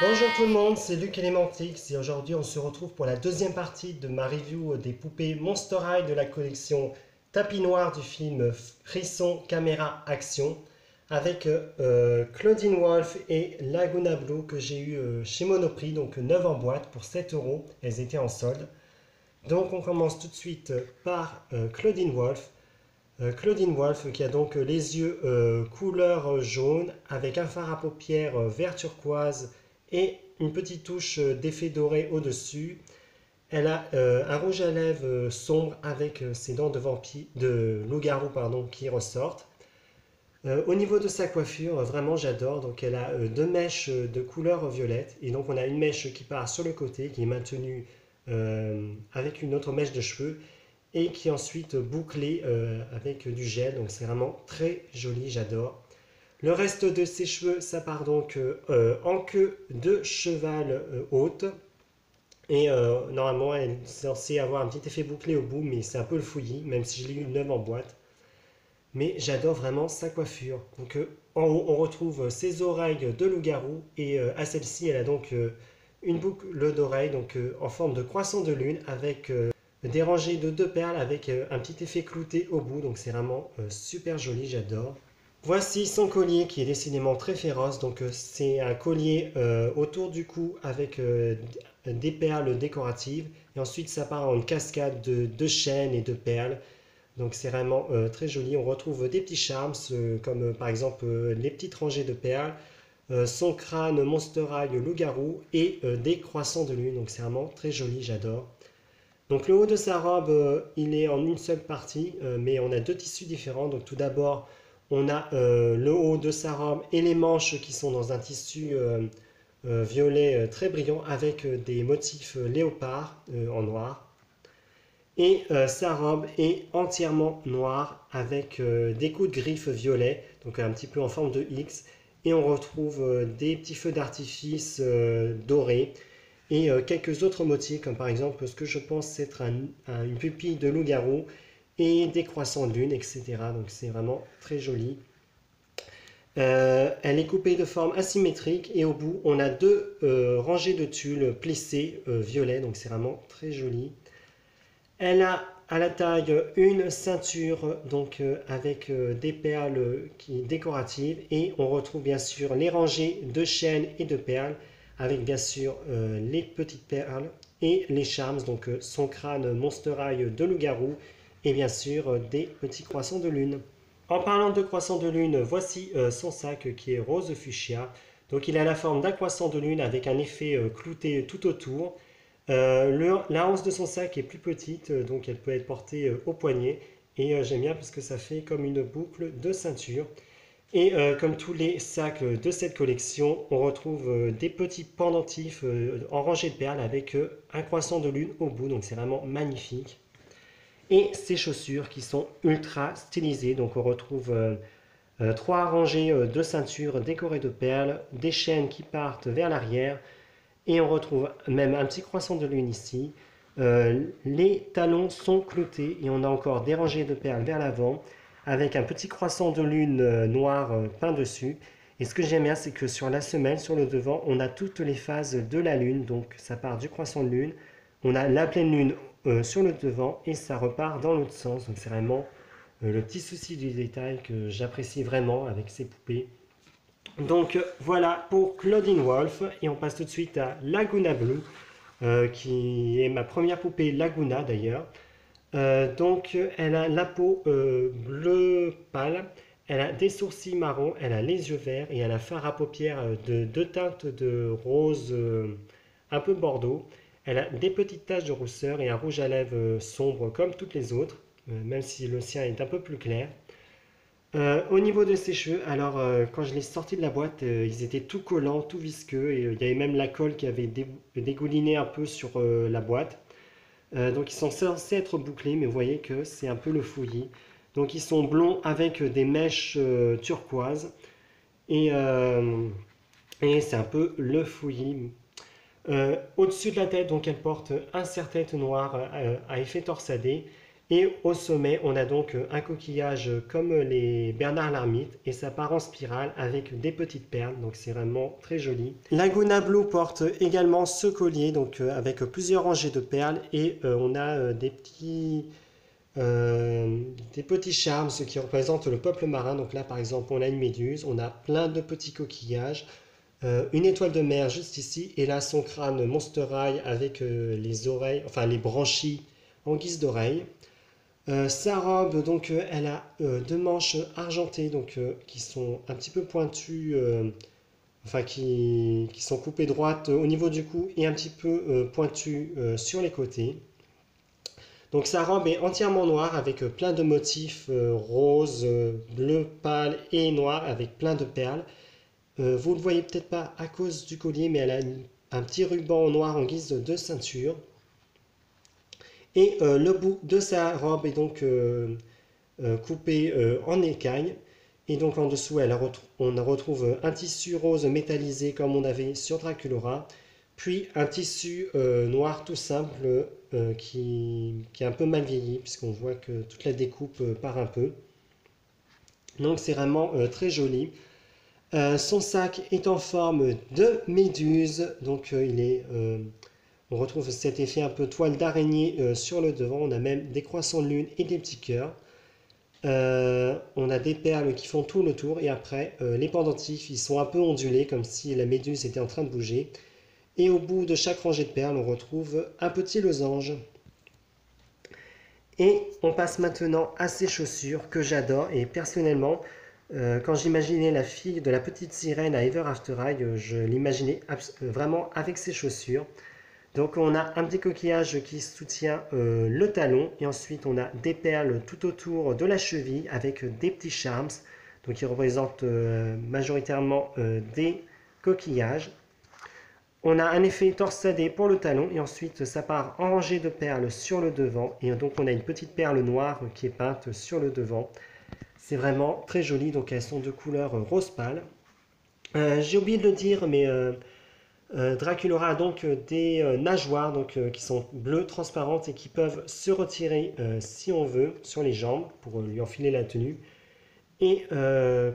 Bonjour tout le monde, c'est Luc Elementix et aujourd'hui on se retrouve pour la deuxième partie de ma review des poupées Monster High de la collection Tapis Noir du film Frisson Caméra Action avec Claudine Wolf et Laguna Blue que j'ai eu chez Monoprix, donc 9 en boîte pour 7 euros, elles étaient en solde. Donc on commence tout de suite par Claudine Wolf. Claudine Wolf qui a donc les yeux couleur jaune avec un fard à paupières vert turquoise et une petite touche d'effet doré au-dessus. Elle a un rouge à lèvres sombre avec ses dents de vampire, de loup-garou pardon, qui ressortent. Au niveau de sa coiffure, vraiment j'adore. Donc elle a deux mèches de couleur violette et donc on a une mèche qui part sur le côté qui est maintenue avec une autre mèche de cheveux et qui est ensuite bouclée avec du gel. Donc c'est vraiment très joli, j'adore. Le reste de ses cheveux, ça part donc en queue de cheval haute. Et normalement, elle est censée avoir un petit effet bouclé au bout, mais c'est un peu le fouillis, même si je l'ai eu neuve en boîte. Mais j'adore vraiment sa coiffure. Donc en haut, on retrouve ses oreilles de loup-garou. Et à celle-ci, elle a donc une boucle d'oreille donc, en forme de croissant de lune avec des rangées de deux perles avec un petit effet clouté au bout. Donc c'est vraiment super joli, j'adore. Voici son collier qui est décidément très féroce. Donc c'est un collier autour du cou avec des perles décoratives. Et ensuite ça part en une cascade de chaînes et de perles. Donc c'est vraiment très joli. On retrouve des petits charmes comme par exemple les petites rangées de perles, son crâne Monster High loup-garou et des croissants de lune. Donc c'est vraiment très joli, j'adore. Donc le haut de sa robe, il est en une seule partie, mais on a deux tissus différents. Donc tout d'abord, on a le haut de sa robe et les manches qui sont dans un tissu violet très brillant avec des motifs léopard en noir. Et sa robe est entièrement noire avec des coups de griffes violets, donc un petit peu en forme de X. Et on retrouve des petits feux d'artifice dorés et quelques autres motifs, comme par exemple ce que je pense être une pupille de loup-garou et des croissants de lune, etc. Donc c'est vraiment très joli. Elle est coupée de forme asymétrique et au bout on a deux rangées de tulle plissées violet, donc c'est vraiment très joli. Elle a à la taille une ceinture donc avec des perles décoratives et on retrouve bien sûr les rangées de chaînes et de perles avec bien sûr les petites perles et les charms, donc son crâne Monster High de loup-garou et bien sûr des petits croissants de lune. En parlant de croissants de lune, voici son sac qui est rose fuchsia. Donc il a la forme d'un croissant de lune avec un effet clouté tout autour. La hanse de son sac est plus petite, donc elle peut être portée au poignet. Et j'aime bien parce que ça fait comme une boucle de ceinture. Et comme tous les sacs de cette collection, on retrouve des petits pendentifs en rangée de perles avec un croissant de lune au bout. Donc c'est vraiment magnifique. Et ses chaussures qui sont ultra stylisées. Donc on retrouve trois rangées de ceintures décorées de perles, des chaînes qui partent vers l'arrière. Et on retrouve même un petit croissant de lune ici. Les talons sont cloutés et on a encore des rangées de perles vers l'avant avec un petit croissant de lune noir peint dessus. Et ce que j'aime bien, c'est que sur la semelle, sur le devant, on a toutes les phases de la lune. Donc ça part du croissant de lune, on a la pleine lune sur le devant et ça repart dans l'autre sens. Donc c'est vraiment le petit souci du détail que j'apprécie vraiment avec ces poupées. Donc voilà pour Claudine Wolf et on passe tout de suite à Laguna Blue qui est ma première poupée Laguna d'ailleurs. Donc elle a la peau bleu pâle, elle a des sourcils marrons, elle a les yeux verts et elle a un fard à paupières de deux teintes de rose un peu bordeaux. Elle a des petites taches de rousseur et un rouge à lèvres sombre comme toutes les autres, même si le sien est un peu plus clair. Au niveau de ses cheveux, alors quand je l'ai sorti de la boîte, ils étaient tout collants, tout visqueux, et il y avait même la colle qui avait dégouliné un peu sur la boîte. Donc ils sont censés être bouclés, mais vous voyez que c'est un peu le fouillis. Donc ils sont blonds avec des mèches turquoises, et, euh, et c'est un peu le fouillis. Au-dessus de la tête, donc elle porte un serre-tête noir à effet torsadé, Et au sommet, on a donc un coquillage comme les Bernard l'Ermite et ça part en spirale avec des petites perles, donc c'est vraiment très joli. Laguna Blue porte également ce collier, donc avec plusieurs rangées de perles et on a des petits charmes, ce qui représente le peuple marin. Donc là, par exemple, on a une méduse, on a plein de petits coquillages, une étoile de mer juste ici, et là, son crâne Monster Eye avec les oreilles, enfin les branchies en guise d'oreilles. Sa robe, donc, elle a deux manches argentées, donc, qui sont un petit peu pointues, enfin qui sont coupées droites au niveau du cou et un petit peu pointues sur les côtés. Donc sa robe est entièrement noire avec plein de motifs rose, bleu pâle et noir avec plein de perles. Vous ne le voyez peut-être pas à cause du collier, mais elle a un petit ruban noir en guise de ceinture. Et le bout de sa robe est donc coupé en écailles. Et donc en dessous, on retrouve un tissu rose métallisé comme on avait sur Draculaura. Puis un tissu noir tout simple qui est un peu mal vieilli puisqu'on voit que toute la découpe part un peu. Donc c'est vraiment très joli. Son sac est en forme de méduse. Donc on retrouve cet effet un peu toile d'araignée sur le devant. On a même des croissants de lune et des petits cœurs. On a des perles qui font tout le tour et après les pendentifs ils sont un peu ondulés comme si la méduse était en train de bouger. Et au bout de chaque rangée de perles, on retrouve un petit losange. Et on passe maintenant à ces chaussures que j'adore. Et personnellement, quand j'imaginais la fille de la petite sirène à Ever After High, je l'imaginais vraiment avec ses chaussures. Donc on a un petit coquillage qui soutient le talon. Et ensuite on a des perles tout autour de la cheville avec des petits charms. Donc qui représentent majoritairement des coquillages. On a un effet torsadé pour le talon et ensuite ça part en rangée de perles sur le devant et donc on a une petite perle noire qui est peinte sur le devant. C'est vraiment très joli, donc elles sont de couleur rose pâle. J'ai oublié de le dire, mais Draculaura a donc des nageoires qui sont bleues transparentes et qui peuvent se retirer si on veut sur les jambes pour lui enfiler la tenue. Et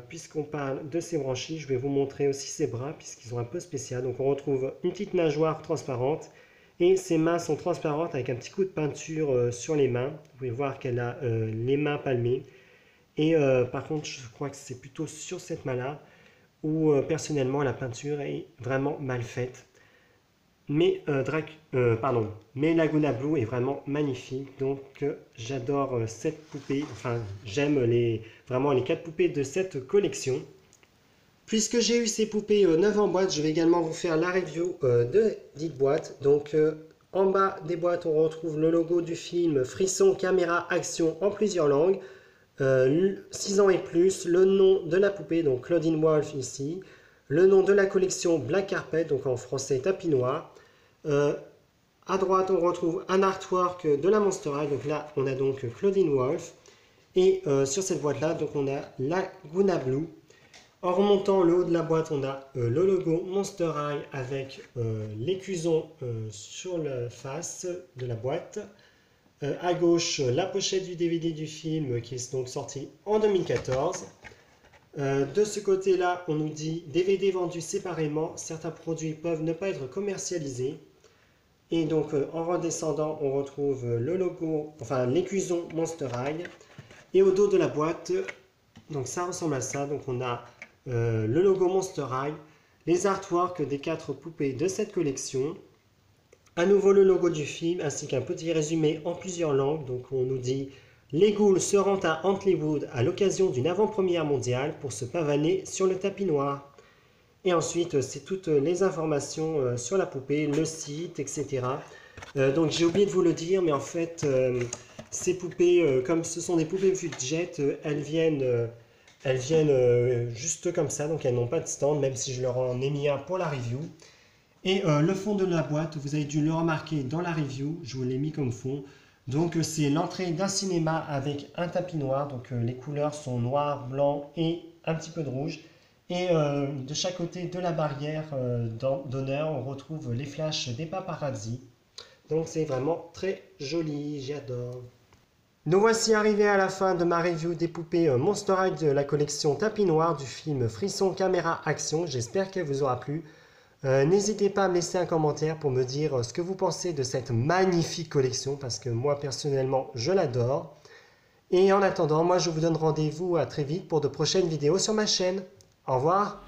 puisqu'on parle de ses branchies, je vais vous montrer aussi ses bras puisqu'ils sont un peu spéciaux. Donc on retrouve une petite nageoire transparente et ses mains sont transparentes avec un petit coup de peinture sur les mains. Vous pouvez voir qu'elle a les mains palmées. Et par contre, je crois que c'est plutôt sur cette main-là où personnellement la peinture est vraiment mal faite. Mais Laguna Blue est vraiment magnifique, donc j'adore cette poupée, enfin j'aime vraiment les 4 poupées de cette collection. Puisque j'ai eu ces poupées neuves en boîte, je vais également vous faire la review de dites boîtes. Donc en bas des boîtes, on retrouve le logo du film Frisson Caméra Action en plusieurs langues, 6 ans et plus, le nom de la poupée, donc Claudine Wolf ici, le nom de la collection Black Carpet, donc en français tapis noir. À droite, on retrouve un artwork de la Monster High. Donc là, on a donc Claudine Wolf. Et sur cette boîte-là, donc on a Laguna Blue. En remontant le haut de la boîte, on a le logo Monster High avec l'écusson sur la face de la boîte. À gauche, la pochette du DVD du film qui est donc sorti en 2014. De ce côté-là, on nous dit DVD vendus séparément. Certains produits peuvent ne pas être commercialisés. Et donc en redescendant, on retrouve le logo, enfin l'écusson Monster High. Et au dos de la boîte, donc ça ressemble à ça. Donc on a le logo Monster High, les artworks des 4 poupées de cette collection. À nouveau le logo du film ainsi qu'un petit résumé en plusieurs langues. Donc on nous dit les ghouls se rendent à Antlewood à l'occasion d'une avant-première mondiale pour se pavaner sur le tapis noir. Et ensuite, c'est toutes les informations sur la poupée, le site, etc. Donc j'ai oublié de vous le dire, mais en fait, ces poupées, comme ce sont des poupées budget, elles viennent juste comme ça, donc elles n'ont pas de stand, même si je leur en ai mis un pour la review. Et le fond de la boîte, vous avez dû le remarquer dans la review, je vous l'ai mis comme fond. Donc c'est l'entrée d'un cinéma avec un tapis noir, donc les couleurs sont noir, blanc et un petit peu de rouge. Et de chaque côté de la barrière d'honneur, on retrouve les flashs des paparazzi. Donc c'est vraiment très joli, j'adore. Nous voici arrivés à la fin de ma review des poupées Monster High de la collection Tapis Noir du film Frisson Caméra Action. J'espère qu'elle vous aura plu. N'hésitez pas à me laisser un commentaire pour me dire ce que vous pensez de cette magnifique collection parce que moi personnellement je l'adore. Et en attendant, moi je vous donne rendez-vous à très vite pour de prochaines vidéos sur ma chaîne. Au revoir!